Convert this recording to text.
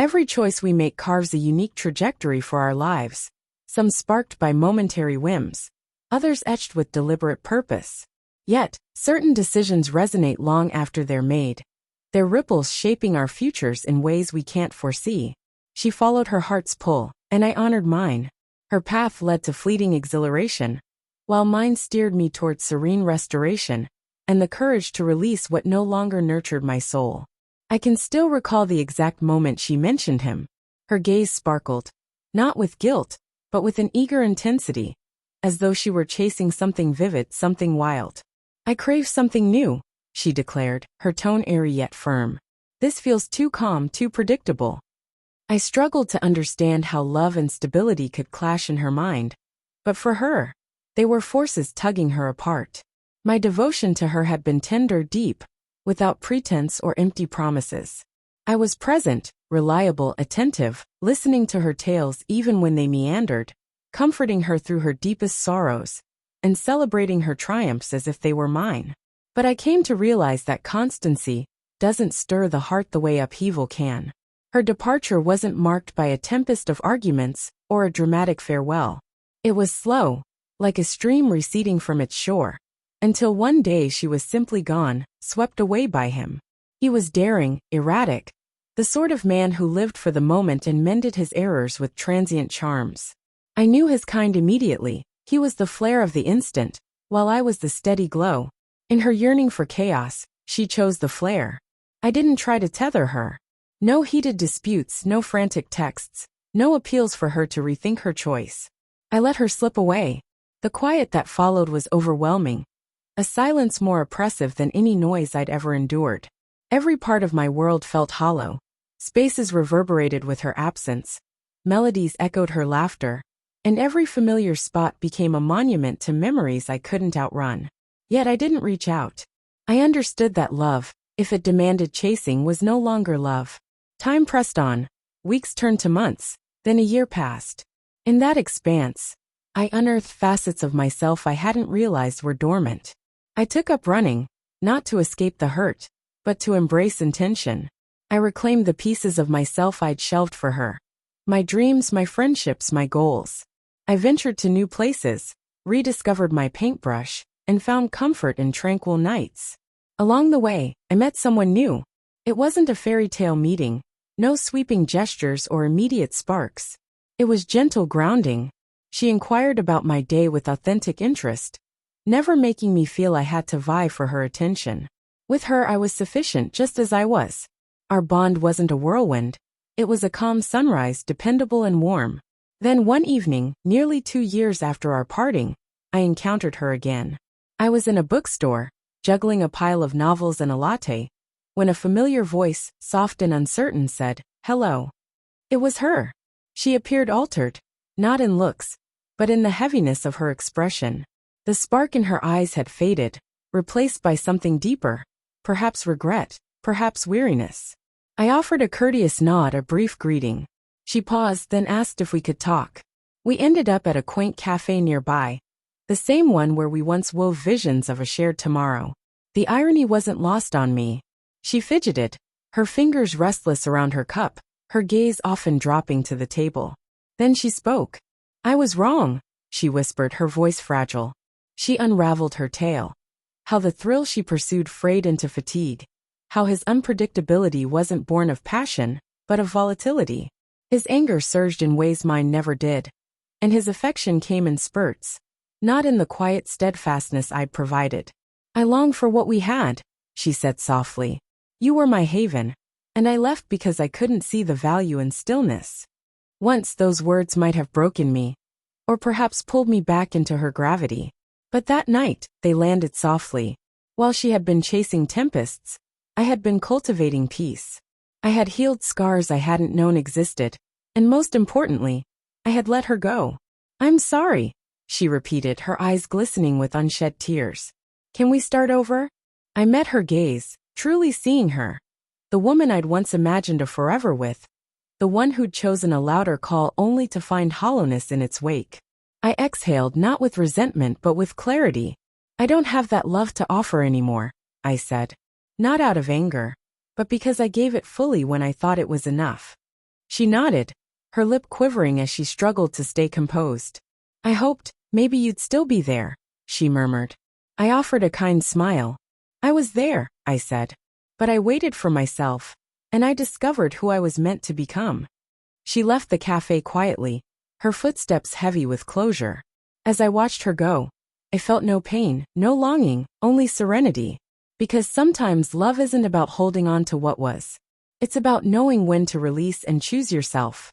Every choice we make carves a unique trajectory for our lives, some sparked by momentary whims, others etched with deliberate purpose. Yet, certain decisions resonate long after they're made, their ripples shaping our futures in ways we can't foresee. She followed her heart's pull, and I honored mine. Her path led to fleeting exhilaration, while mine steered me towards serene restoration and the courage to release what no longer nurtured my soul. I can still recall the exact moment she mentioned him. Her gaze sparkled, not with guilt, but with an eager intensity, as though she were chasing something vivid, something wild. I crave something new, she declared, her tone airy yet firm. This feels too calm, too predictable. I struggled to understand how love and stability could clash in her mind, but for her, they were forces tugging her apart. My devotion to her had been tender, deep, without pretense or empty promises. I was present, reliable, attentive, listening to her tales even when they meandered, comforting her through her deepest sorrows, and celebrating her triumphs as if they were mine. But I came to realize that constancy doesn't stir the heart the way upheaval can. Her departure wasn't marked by a tempest of arguments or a dramatic farewell. It was slow, like a stream receding from its shore, until one day she was simply gone, swept away by him. He was daring, erratic, the sort of man who lived for the moment and mended his errors with transient charms. I knew his kind immediately. He was the flare of the instant, while I was the steady glow. In her yearning for chaos, she chose the flare. I didn't try to tether her. No heated disputes, no frantic texts, no appeals for her to rethink her choice. I let her slip away. The quiet that followed was overwhelming, a silence more oppressive than any noise I'd ever endured. Every part of my world felt hollow. Spaces reverberated with her absence, melodies echoed her laughter, and every familiar spot became a monument to memories I couldn't outrun. Yet I didn't reach out. I understood that love, if it demanded chasing, was no longer love. Time pressed on. Weeks turned to months, then a year passed. In that expanse, I unearthed facets of myself I hadn't realized were dormant. I took up running, not to escape the hurt, but to embrace intention. I reclaimed the pieces of myself I'd shelved for her. My dreams, my friendships, my goals. I ventured to new places, rediscovered my paintbrush, and found comfort in tranquil nights. Along the way, I met someone new. It wasn't a fairy tale meeting, no sweeping gestures or immediate sparks. It was gentle grounding. She inquired about my day with authentic interest, never making me feel I had to vie for her attention. With her I was sufficient just as I was. Our bond wasn't a whirlwind. It was a calm sunrise, dependable and warm. Then one evening, nearly 2 years after our parting, I encountered her again. I was in a bookstore, juggling a pile of novels and a latte, when a familiar voice, soft and uncertain, said, "Hello." It was her. She appeared altered, not in looks, but in the heaviness of her expression. The spark in her eyes had faded, replaced by something deeper, perhaps regret, perhaps weariness. I offered a courteous nod, a brief greeting. She paused, then asked if we could talk. We ended up at a quaint cafe nearby, the same one where we once wove visions of a shared tomorrow. The irony wasn't lost on me. She fidgeted, her fingers restless around her cup, her gaze often dropping to the table. Then she spoke. "I was wrong," she whispered, her voice fragile. She unraveled her tale. How the thrill she pursued frayed into fatigue. How his unpredictability wasn't born of passion, but of volatility. His anger surged in ways mine never did. And his affection came in spurts, not in the quiet steadfastness I'd provided. "I long for what we had," she said softly. "You were my haven, and I left because I couldn't see the value in stillness." Once those words might have broken me, or perhaps pulled me back into her gravity. But that night, they landed softly. While she had been chasing tempests, I had been cultivating peace. I had healed scars I hadn't known existed, and most importantly, I had let her go. "I'm sorry," she repeated, her eyes glistening with unshed tears. "Can we start over?" I met her gaze, truly seeing her. The woman I'd once imagined a forever with. The one who'd chosen a louder call only to find hollowness in its wake. I exhaled, not with resentment but with clarity. "I don't have that love to offer anymore," I said. Not out of anger, but because I gave it fully when I thought it was enough. She nodded, her lip quivering as she struggled to stay composed. I hoped, maybe you'd still be there, she murmured. I offered a kind smile. I was there, I said. But I waited for myself, and I discovered who I was meant to become. She left the cafe quietly, her footsteps heavy with closure. As I watched her go, I felt no pain, no longing, only serenity. Because sometimes love isn't about holding on to what was. It's about knowing when to release and choose yourself.